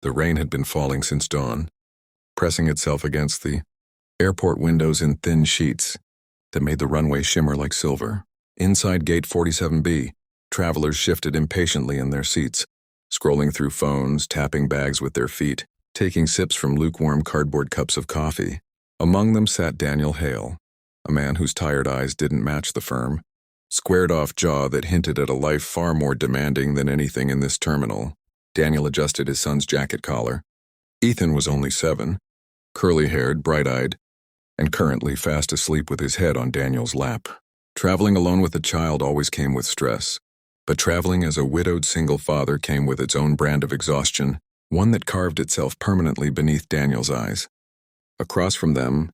The rain had been falling since dawn, pressing itself against the airport windows in thin sheets that made the runway shimmer like silver. Inside Gate 47B, travelers shifted impatiently in their seats, scrolling through phones, tapping bags with their feet, taking sips from lukewarm cardboard cups of coffee. Among them sat Daniel Hale, a man whose tired eyes didn't match the firm, squared-off jaw that hinted at a life far more demanding than anything in this terminal. Daniel adjusted his son's jacket collar. Ethan was only 7, curly-haired, bright-eyed, and currently fast asleep with his head on Daniel's lap. Traveling alone with a child always came with stress, but traveling as a widowed single father came with its own brand of exhaustion, one that carved itself permanently beneath Daniel's eyes. Across from them,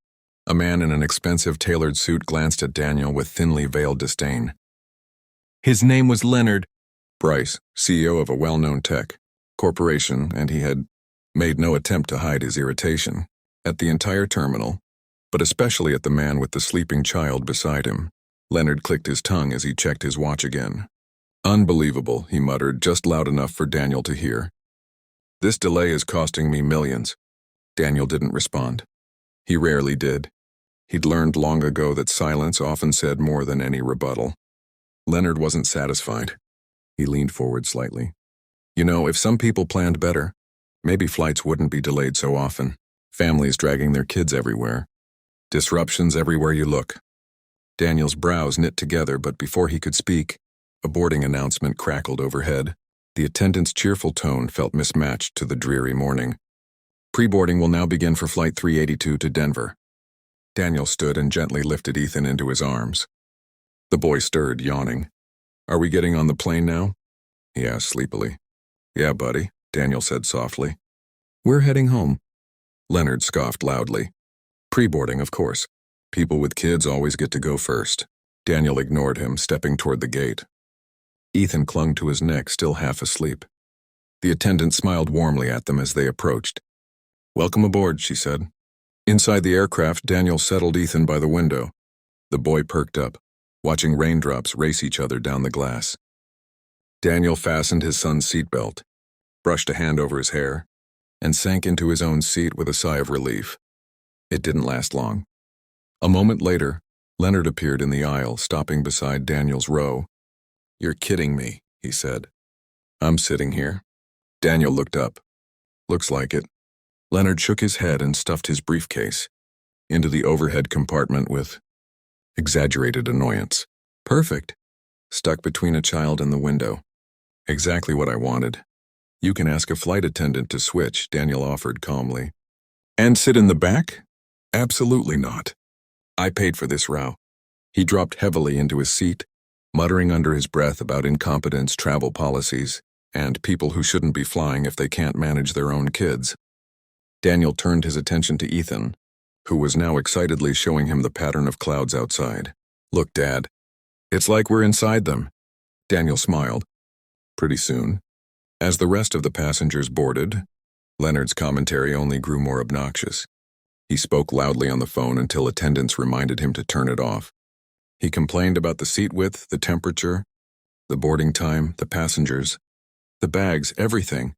a man in an expensive tailored suit glanced at Daniel with thinly veiled disdain. His name was Leonard Bryce, CEO of a well-known tech corporation, and he had made no attempt to hide his irritation at the entire terminal, but especially at the man with the sleeping child beside him. Leonard clicked his tongue as he checked his watch again. "Unbelievable," he muttered, just loud enough for Daniel to hear. "This delay is costing me millions." Daniel didn't respond. He rarely did. He'd learned long ago that silence often said more than any rebuttal. Leonard wasn't satisfied. He leaned forward slightly. "You know, if some people planned better, maybe flights wouldn't be delayed so often. Families dragging their kids everywhere. Disruptions everywhere you look." Daniel's brows knit together, but before he could speak, a boarding announcement crackled overhead. The attendant's cheerful tone felt mismatched to the dreary morning. "Pre-boarding will now begin for Flight 382 to Denver." Daniel stood and gently lifted Ethan into his arms. The boy stirred, yawning. "Are we getting on the plane now?" he asked sleepily. "Yeah, buddy," Daniel said softly. "We're heading home." Leonard scoffed loudly. "Pre-boarding, of course. People with kids always get to go first." Daniel ignored him, stepping toward the gate. Ethan clung to his neck, still half asleep. The attendant smiled warmly at them as they approached. "Welcome aboard," she said. Inside the aircraft, Daniel settled Ethan by the window. The boy perked up, watching raindrops race each other down the glass. Daniel fastened his son's seatbelt, brushed a hand over his hair, and sank into his own seat with a sigh of relief. It didn't last long. A moment later, Leonard appeared in the aisle, stopping beside Daniel's row. "You're kidding me," he said. "I'm sitting here." Daniel looked up. "Looks like it." Leonard shook his head and stuffed his briefcase into the overhead compartment with exaggerated annoyance. "Perfect." Stuck between a child and the window. "Exactly what I wanted." "You can ask a flight attendant to switch," Daniel offered calmly. "And sit in the back?" "Absolutely not. I paid for this row." He dropped heavily into his seat, muttering under his breath about incompetence, travel policies, and people who shouldn't be flying if they can't manage their own kids. Daniel turned his attention to Ethan, who was now excitedly showing him the pattern of clouds outside. "Look, Dad. It's like we're inside them." Daniel smiled. Pretty soon. As the rest of the passengers boarded, Leonard's commentary only grew more obnoxious. He spoke loudly on the phone until attendants reminded him to turn it off. He complained about the seat width, the temperature, the boarding time, the passengers, the bags, everything.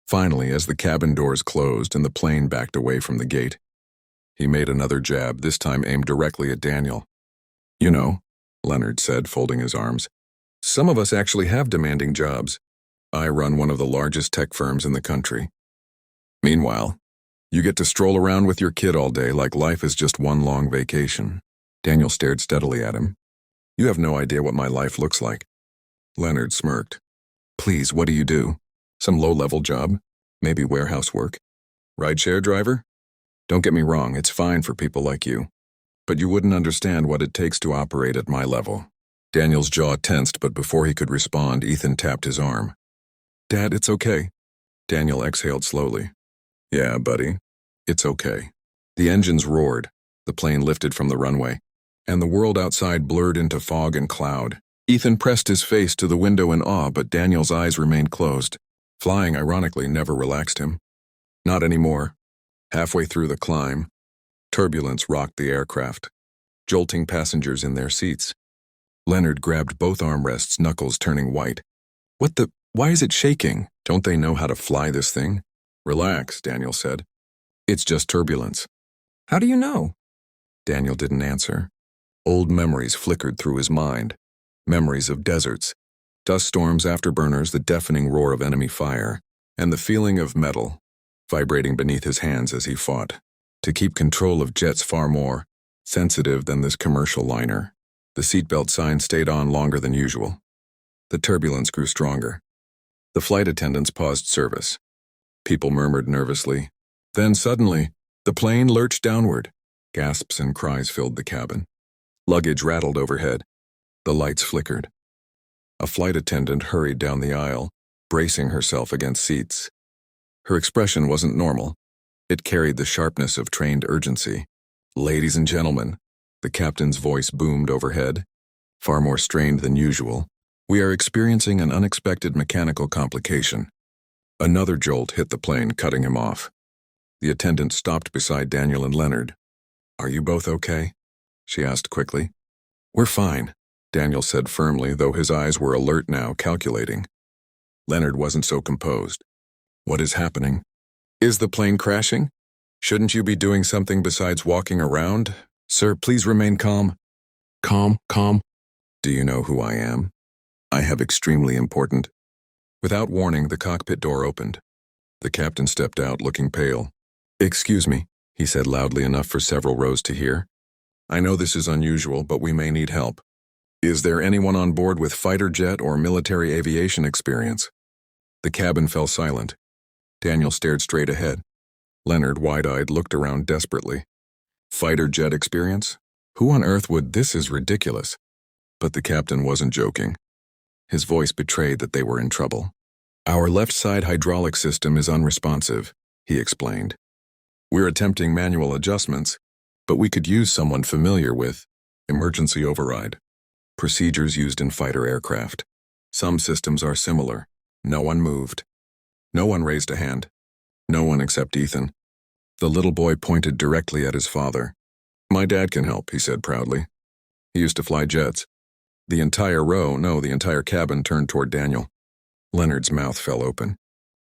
Finally, as the cabin doors closed and the plane backed away from the gate, he made another jab, this time aimed directly at Daniel. "You know," Leonard said, folding his arms, "some of us actually have demanding jobs. I run one of the largest tech firms in the country. Meanwhile, you get to stroll around with your kid all day like life is just one long vacation." Daniel stared steadily at him. "You have no idea what my life looks like." Leonard smirked. "Please, what do you do? Some low-level job? Maybe warehouse work? Rideshare driver? Don't get me wrong, it's fine for people like you. But you wouldn't understand what it takes to operate at my level." Daniel's jaw tensed, but before he could respond, Ethan tapped his arm. "Dad, it's okay." Daniel exhaled slowly. "Yeah, buddy, it's okay." The engines roared, the plane lifted from the runway, and the world outside blurred into fog and cloud. Ethan pressed his face to the window in awe, but Daniel's eyes remained closed. Flying, ironically, never relaxed him. Not anymore. Halfway through the climb, turbulence rocked the aircraft, jolting passengers in their seats. Leonard grabbed both armrests, knuckles turning white. Why is it shaking? Don't they know how to fly this thing?" Relax, Daniel said. It's just turbulence. How do you know? Daniel didn't answer. Old memories flickered through his mind. Memories of deserts, dust storms, afterburners, the deafening roar of enemy fire, and the feeling of metal vibrating beneath his hands as he fought, to keep control of jets far more sensitive than this commercial liner. The seatbelt sign stayed on longer than usual. The turbulence grew stronger. The flight attendants paused service. People murmured nervously. Then suddenly, the plane lurched downward. Gasps and cries filled the cabin. Luggage rattled overhead. The lights flickered. A flight attendant hurried down the aisle, bracing herself against seats. Her expression wasn't normal. It carried the sharpness of trained urgency. Ladies and gentlemen, the captain's voice boomed overhead, far more strained than usual. We are experiencing an unexpected mechanical complication. Another jolt hit the plane, cutting him off. The attendant stopped beside Daniel and Leonard. Are you both okay? She asked quickly. We're fine, Daniel said firmly, though his eyes were alert now, calculating. Leonard wasn't so composed. What is happening? Is the plane crashing? Shouldn't you be doing something besides walking around? Sir, please remain calm. Calm. Do you know who I am? I have extremely important. Without warning, the cockpit door opened. The captain stepped out, looking pale. Excuse me, he said loudly enough for several rows to hear. I know this is unusual, but we may need help. Is there anyone on board with fighter jet or military aviation experience? The cabin fell silent. Daniel stared straight ahead. Leonard, wide-eyed, looked around desperately. Fighter jet experience? Who on earth would? This is ridiculous. But the captain wasn't joking. His voice betrayed that they were in trouble. Our left side hydraulic system is unresponsive, he explained. We're attempting manual adjustments, but we could use someone familiar with emergency override. Procedures used in fighter aircraft. Some systems are similar. No one moved. No one raised a hand. No one except Ethan. The little boy pointed directly at his father. My dad can help, he said proudly. He used to fly jets. The entire cabin turned toward Daniel. Leonard's mouth fell open.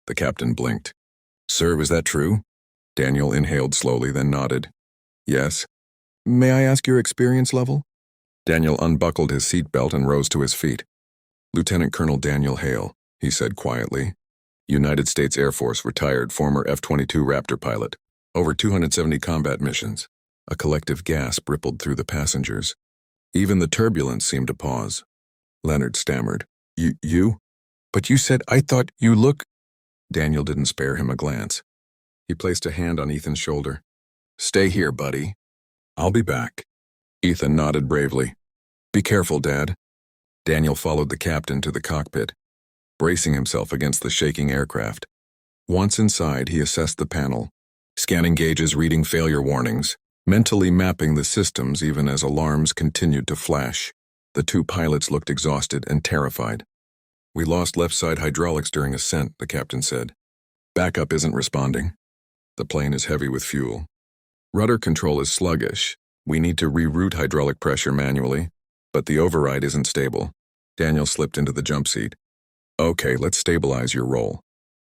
The captain blinked. Sir, was that true? Daniel inhaled slowly, then nodded. Yes. May I ask your experience level? Daniel unbuckled his seatbelt and rose to his feet. Lieutenant Colonel Daniel Hale, he said quietly. United States Air Force, retired, former F-22 Raptor pilot. Over 270 combat missions. A collective gasp rippled through the passengers. Even the turbulence seemed to pause. Leonard stammered. You? But you said, I thought you look... Daniel didn't spare him a glance. He placed a hand on Ethan's shoulder. Stay here, buddy. I'll be back. Ethan nodded bravely. Be careful, Dad. Daniel followed the captain to the cockpit, bracing himself against the shaking aircraft. Once inside, he assessed the panel, scanning gauges, reading failure warnings, mentally mapping the systems even as alarms continued to flash. The two pilots looked exhausted and terrified. We lost left side hydraulics during ascent, the captain said. Backup isn't responding. The plane is heavy with fuel. Rudder control is sluggish. We need to reroute hydraulic pressure manually, but the override isn't stable. Daniel slipped into the jump seat. Okay, let's stabilize your roll.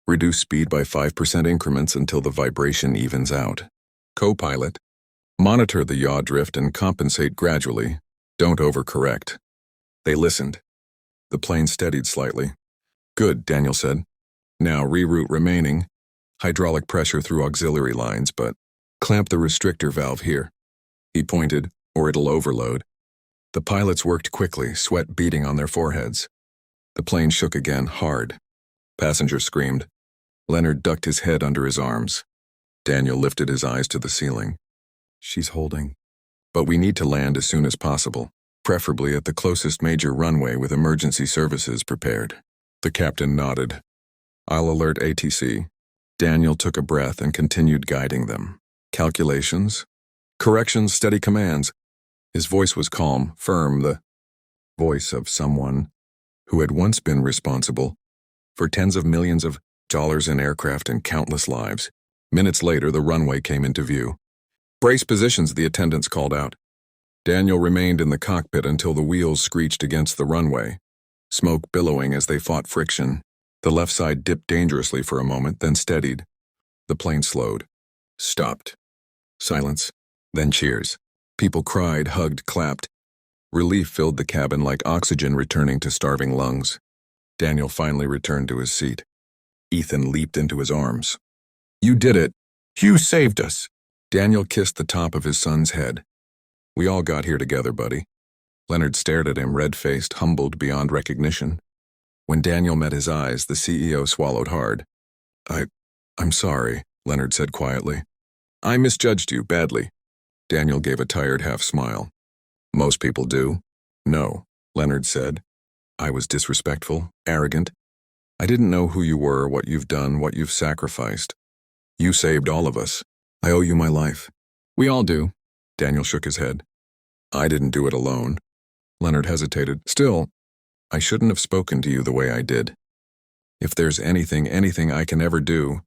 Reduce speed by 5% increments until the vibration evens out. Co-pilot, monitor the yaw drift and compensate gradually. Don't overcorrect. They listened. The plane steadied slightly. Good, Daniel said. Now reroute remaining. Hydraulic pressure through auxiliary lines, but clamp the restrictor valve here. He pointed, or it'll overload. The pilots worked quickly, sweat beading on their foreheads. The plane shook again, hard. Passengers screamed. Leonard ducked his head under his arms. Daniel lifted his eyes to the ceiling. She's holding. But we need to land as soon as possible, preferably at the closest major runway with emergency services prepared. The captain nodded. I'll alert ATC. Daniel took a breath and continued guiding them. Calculations? Corrections, steady commands. His voice was calm, firm, the voice of someone who had once been responsible for tens of millions of dollars in aircraft and countless lives. Minutes later, the runway came into view. Brace positions, the attendants called out. Daniel remained in the cockpit until the wheels screeched against the runway, smoke billowing as they fought friction. The left side dipped dangerously for a moment, then steadied. The plane slowed. Stopped. Silence. Then cheers. People cried, hugged, clapped. Relief filled the cabin like oxygen returning to starving lungs. Daniel finally returned to his seat. Ethan leaped into his arms. "You did it. You saved us." Daniel kissed the top of his son's head. "We all got here together, buddy." Leonard stared at him, red-faced, humbled beyond recognition. When Daniel met his eyes, the CEO swallowed hard. I'm sorry," Leonard said quietly. "I misjudged you badly." Daniel gave a tired half-smile. "Most people do." "No," Leonard said. "I was disrespectful, arrogant. I didn't know who you were, what you've done, what you've sacrificed. You saved all of us. I owe you my life." "We all do." Daniel shook his head. "I didn't do it alone." Leonard hesitated. "Still, I shouldn't have spoken to you the way I did. If there's anything I can ever do—"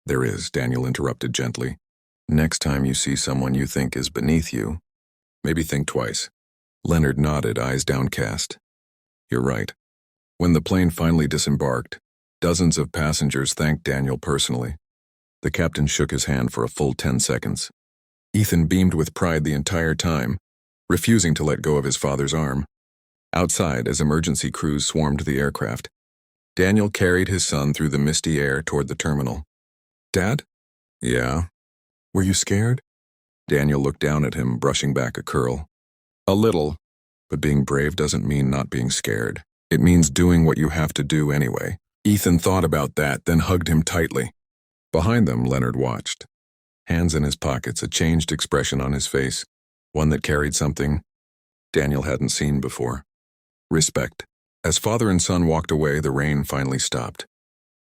"There is," Daniel interrupted gently. "Next time you see someone you think is beneath you, maybe think twice." Leonard nodded, eyes downcast. "You're right." When the plane finally disembarked, dozens of passengers thanked Daniel personally. The captain shook his hand for a full 10 seconds. Ethan beamed with pride the entire time, refusing to let go of his father's arm. Outside, as emergency crews swarmed the aircraft, Daniel carried his son through the misty air toward the terminal. "Dad?" "Yeah?" "Were you scared?" Daniel looked down at him, brushing back a curl. "A little, but being brave doesn't mean not being scared. It means doing what you have to do anyway." Ethan thought about that, then hugged him tightly. Behind them, Leonard watched. Hands in his pockets, a changed expression on his face, one that carried something Daniel hadn't seen before. Respect. As father and son walked away, the rain finally stopped.